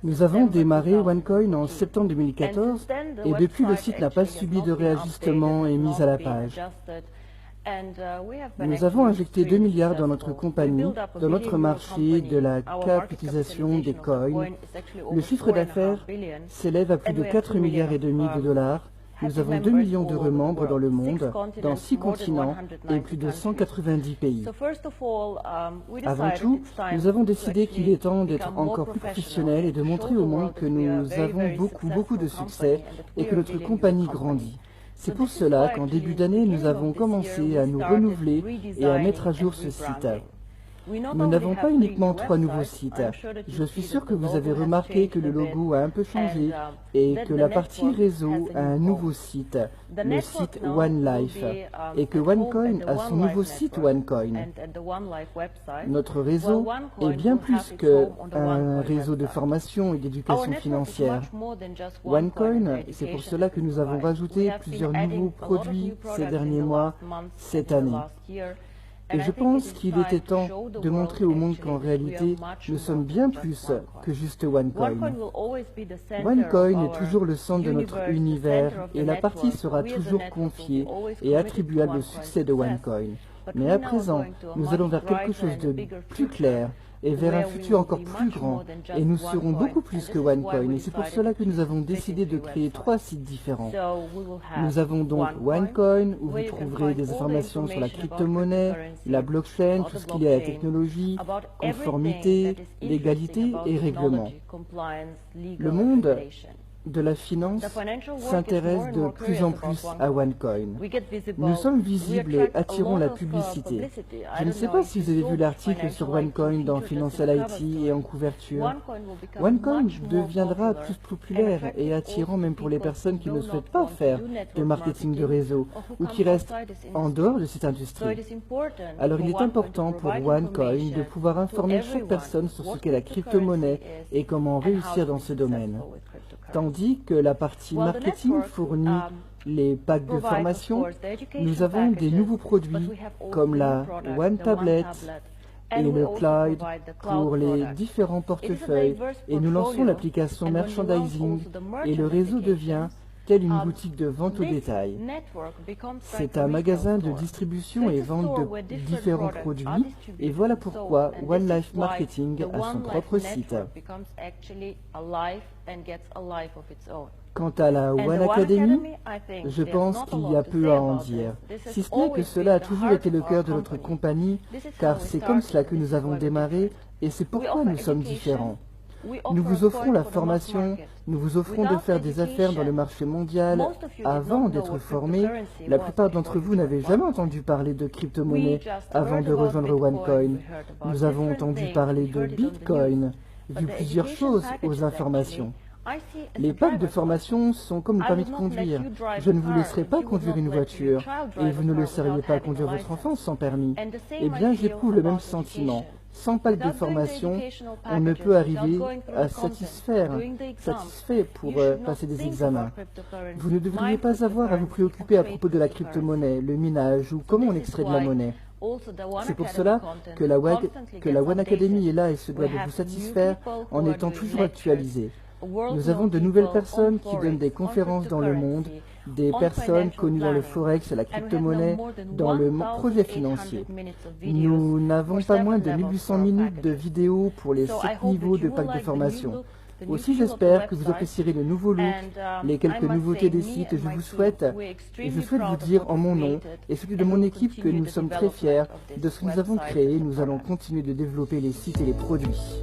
Nous avons démarré OneCoin en septembre 2014 et depuis le site n'a pas subi de réajustement et mise à la page. Nous avons injecté 2 milliards dans notre compagnie, dans notre marché de la capitalisation des coins. Le chiffre d'affaires s'élève à plus de 4,5 milliards de dollars. Nous avons 2 millions d'heureux membres dans le monde, dans 6 continents et plus de 190 pays. Avant tout, nous avons décidé qu'il est temps d'être encore plus professionnels et de montrer au monde que nous avons beaucoup de succès et que notre compagnie grandit. C'est pour cela qu'en début d'année, nous avons commencé à nous renouveler et à mettre à jour ce site. Nous n'avons pas uniquement 3 nouveaux sites. Je suis sûr que vous avez remarqué que le logo a un peu changé et que la partie réseau a un nouveau site, le site OneLife, et que OneCoin a son nouveau site OneCoin. Notre réseau est bien plus qu'un réseau de formation et d'éducation financière. OneCoin, c'est pour cela que nous avons rajouté plusieurs nouveaux produits ces derniers mois, cette année. Et je pense qu'il était temps de montrer au monde qu'en réalité, nous sommes bien plus que juste OneCoin. OneCoin est toujours le centre de notre univers et la partie sera toujours confiée et attribuable au succès de OneCoin. Mais à présent, nous allons vers quelque chose de plus clair et vers un futur encore plus grand, et nous serons beaucoup plus que OneCoin, et c'est pour cela que nous avons décidé de créer 3 sites différents. Nous avons donc OneCoin, où vous trouverez des informations sur la crypto-monnaie, la blockchain, tout ce qu'il y a à la technologie, conformité, légalité et règlement. Le monde de la finance s'intéresse de plus en plus à OneCoin. Nous sommes visibles et attirons la publicité. Je ne sais pas si vous avez vu l'article sur OneCoin dans Financial IT et en couverture. OneCoin deviendra plus populaire et attirant même pour les personnes qui ne souhaitent pas faire de marketing de réseau ou qui restent en dehors de cette industrie. Alors il est important pour OneCoin de pouvoir informer chaque personne sur ce qu'est la crypto-monnaie et comment réussir dans ce domaine. Tandis que la partie marketing fournit les packs de formation, nous avons des nouveaux produits comme la One Tablet et le Cloud pour les différents portefeuilles et nous lançons l'application Merchandising et le réseau devient telle une boutique de vente au détail. C'est un magasin de distribution et vente de différents produits et voilà pourquoi OneLife Marketing a son propre site. Quant à la One Academy, je pense qu'il y a peu à en dire, si ce n'est que cela a toujours été le cœur de notre compagnie, car c'est comme cela que nous avons démarré et c'est pourquoi nous sommes différents. Nous vous offrons la formation, nous vous offrons de faire des affaires dans le marché mondial avant d'être formés. La plupart d'entre vous n'avaient jamais entendu parler de crypto-monnaie avant de rejoindre OneCoin. Nous avons entendu parler de Bitcoin, vu plusieurs choses aux informations. Les packs de formation sont comme le permis de conduire. Je ne vous laisserai pas conduire une voiture et vous ne laisseriez pas conduire votre enfant sans permis. Eh bien, j'éprouve le même sentiment. Sans pack de formation, on ne peut arriver à satisfait pour passer des examens. Vous ne devriez pas avoir à vous préoccuper à propos de la crypto-monnaie, le minage ou comment on extrait de la monnaie. C'est pour cela que la One Academy est là et se doit de vous satisfaire en étant toujours actualisée. Nous avons de nouvelles personnes qui donnent des conférences dans le monde, des personnes connues dans le forex et la crypto-monnaie, dans le projet financier. Nous n'avons pas moins de 1800 minutes de vidéos pour les 7 niveaux de pack de formation. Aussi, j'espère que vous apprécierez le nouveau look, les quelques nouveautés des sites. Je souhaite vous dire en mon nom et celui de mon équipe que nous sommes très fiers de ce que nous avons créé. Nous allons continuer de développer les sites et les produits.